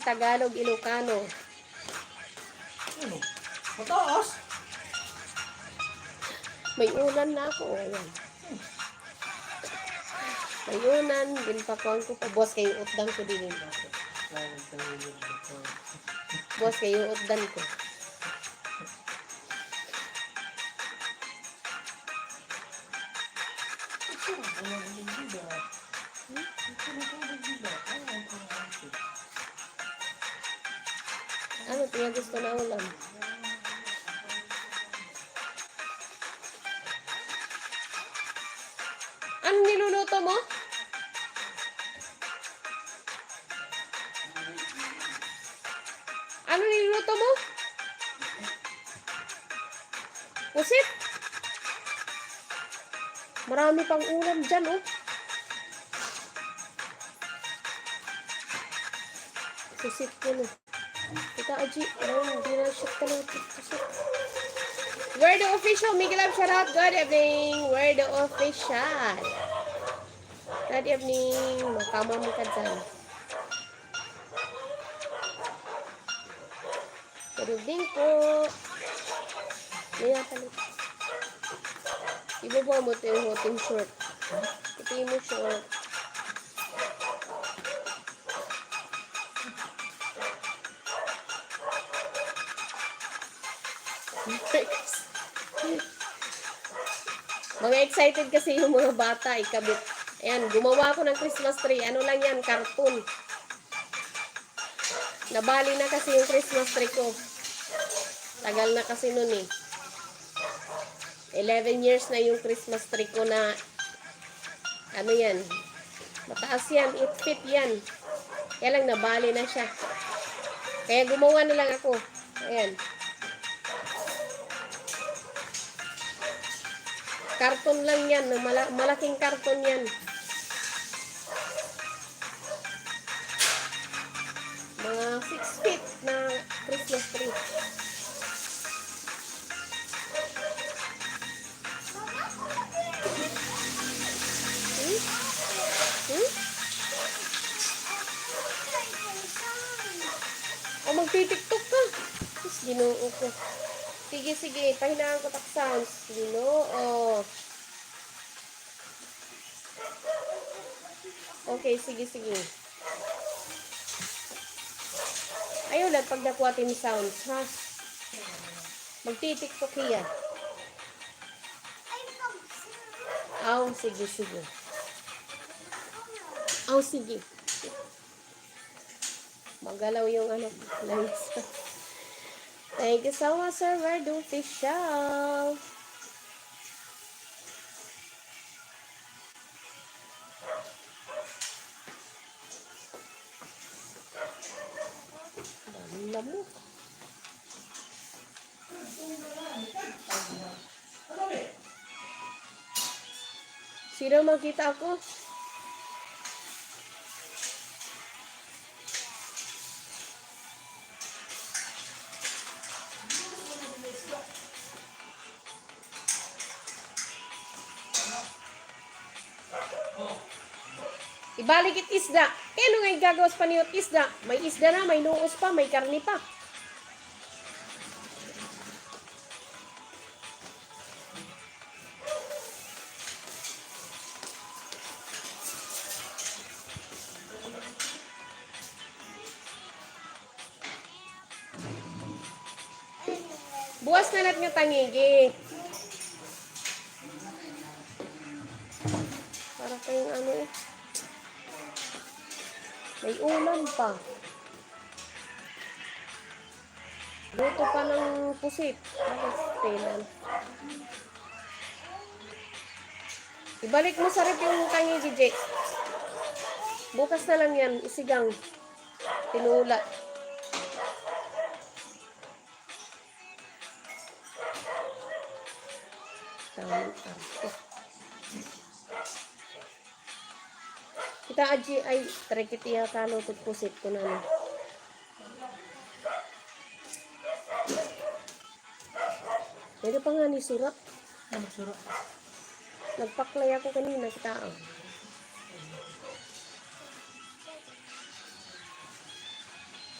Tagalog, Ilocano. Ano? Mataas? May unan na ako. Ayan. May unan. Ginpakon ko pa. Boss, kayo utdan ko din. Boss, kayo utdan ko. Ano, tiya gusto na ulam? Ano niluluto mo? Ano niluluto mo? Pusit? Marami pang ulam dyan, oh. Pusit ko, no. Kita, Aji. Hindi na shot ka lang. Pusit. We're the official. Miguel Ab, shout out. Good evening. We're the official. Good evening. Makama mo ka dyan. Good evening po. May napalit. Ibaba mo ito yung hoting short. Ito yung mo short. Mga excited kasi yung mga bata, ikabit. Ayan, gumawa ako ng Christmas tree. Ano lang yan, cartoon. Nabali na kasi yung Christmas tree ko. Tagal na kasi nun eh. 11 years na yung Christmas tree ko na, ano yan, mataas yan, 8 feet yan. Kaya lang nabali na siya. Kaya gumawa na lang ako. Ayan. Karton lang yan. Malaking karton yan. Mga 6 feet na Christmas tree. O magtitiktok ka. Tapos ginoo ko. Sige, sige. Pahinaan ko tak sounds. Ginoo. Okay, sige, sige. Ayaw lang pag nakuhatin sounds, ha? Magtitiktok yan. Aw, sige, sige. Aw, sige. Magalaw yung ano. Nice. Thank you so much, Sir Verdo Official. Dami mo. Sino makita ako? Ibalik it isda. Ano nga gagawas pa niyo isda? May isda na, may nuos pa, may karni pa. Buwas na lahat nga tangigi. Para kayong ano eh. May ulam pa. Luto pa ng pusit. Tinan. Ibalik mo sa rep yung tangi, Gigi. Bukas na lang yan. Isigang. Tinula. Tamang arte. Kita aji ay trekitiya talo tut pusit ko na. Pwede pa nga ni surat. Ano surat? Nagpaklay ako kanina kita.